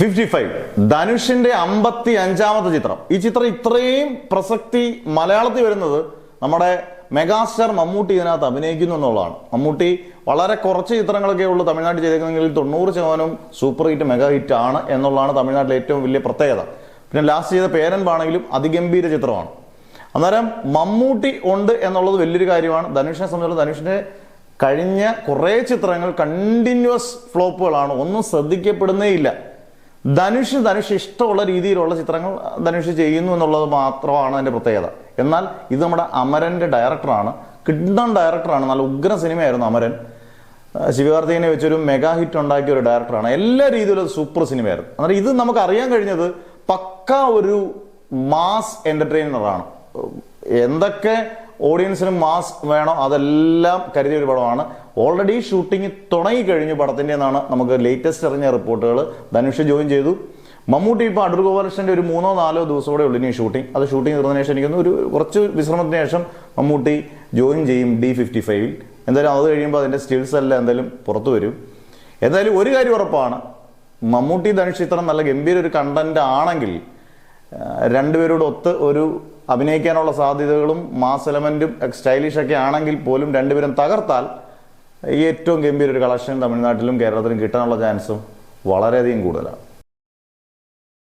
55 ധനുഷിന്റെ 55ാമത്തെ ചിത്രം. ഈ ചിത്രം ഇത്രയും പ്രസക്തി മലയാളത്തിൽ വരുന്നത് നമ്മുടെ മെഗാസ്റ്റാർ മമ്മൂട്ടി ഇതിനകത്ത് അഭിനയിക്കുന്നു എന്നുള്ളതാണ്. മമ്മൂട്ടി വളരെ കുറച്ച് ചിത്രങ്ങളൊക്കെ ഉള്ളൂ തമിഴ്നാട്ടിൽ ചെയ്തേക്കുന്നെങ്കിൽ 90% സൂപ്പർ ഹിറ്റ് മെഗാ ഹിറ്റ് ആണ് എന്നുള്ളതാണ് തമിഴ്നാട്ടിലെ ഏറ്റവും വലിയ പ്രത്യേകത. പിന്നെ ലാസ്റ്റ് ചെയ്ത പേരൻപാണെങ്കിലും അതിഗംഭീര ചിത്രമാണ്. അന്നേരം മമ്മൂട്ടി ഉണ്ട് എന്നുള്ളത് വലിയൊരു കാര്യമാണ്. ധനുഷിനെ സംബന്ധിച്ചിടത്തോളം ധനുഷിന്റെ കഴിഞ്ഞ കുറേ ചിത്രങ്ങൾ കണ്ടിന്യൂസ് ഫ്ലോപ്പുകളാണ്, ഒന്നും ശ്രദ്ധിക്കപ്പെടുന്നേ ഇല്ല. ധനുഷ് ഇഷ്ടമുള്ള രീതിയിലുള്ള ചിത്രങ്ങൾ ധനുഷ് ചെയ്യുന്നു എന്നുള്ളത് മാത്രമാണ് അതിന്റെ പ്രത്യേകത. എന്നാൽ ഇത് നമ്മുടെ അമരന്റെ ഡയറക്ടറാണ്, കിഡ്നൺ ഡയറക്ടറാണ്. നല്ല ഉഗ്ര സിനിമയായിരുന്നു അമരൻ. ശിവകാർത്തികനെ വെച്ചൊരു മെഗാ ഹിറ്റ് ഉണ്ടാക്കിയ ഒരു ഡയറക്ടറാണ്. എല്ലാ രീതിയിലും സൂപ്പർ സിനിമയായിരുന്നു. അന്നേരം ഇത് നമുക്ക് അറിയാൻ കഴിഞ്ഞത് പക്ക ഒരു മാസ് എന്റർടൈനറാണ്. എന്തൊക്കെ ഓഡിയൻസിന് മാസ് വേണോ അതെല്ലാം കരുതിയ ഒരു പടമാണ്. ഓൾറെഡി ഷൂട്ടിംഗ് തുടങ്ങിക്കഴിഞ്ഞു പടത്തിന്റെ എന്നാണ് നമുക്ക് ലേറ്റസ്റ്റ് അറിഞ്ഞ റിപ്പോർട്ടുകൾ. ധനുഷ് ജോയിൻ ചെയ്തു. മമ്മൂട്ടി ഇപ്പോൾ അടൂർ ഗോപാലകൃഷ്ണന്റെ ഒരു 3-4 ദിവസം കൂടെ ഉള്ളു ഇനി ഷൂട്ടിംഗ്. അത് ഷൂട്ടിംഗ് തീർന്നതിന് ശേഷം എനിക്കൊന്ന് ഒരു കുറച്ച് വിശ്രമത്തിന് ശേഷം മമ്മൂട്ടി ജോയിൻ ചെയ്യും D55. എന്തായാലും അത് കഴിയുമ്പോൾ അതിന്റെ സ്റ്റിൽസ് എല്ലാം എന്തായാലും പുറത്തു വരും. എന്തായാലും ഒരു കാര്യം ഉറപ്പാണ്, മമ്മൂട്ടി ധനുഷ് ചിത്രം നല്ല ഗംഭീര ഒരു കണ്ടന്റ് ആണെങ്കിൽ രണ്ടുപേരോട് ഒത്ത് ഒരു അഭിനയിക്കാനുള്ള സാധ്യതകളും മാസ് എലമെന്റും സ്റ്റൈലിഷ് ഒക്കെ ആണെങ്കിൽ പോലും രണ്ടുപേരും തകർത്താൽ ഏറ്റവും ഗംഭീര ഒരു കളക്ഷൻ തമിഴ്നാട്ടിലും കേരളത്തിലും കിട്ടാനുള്ള ചാൻസും വളരെയധികം കൂടുതലാണ്.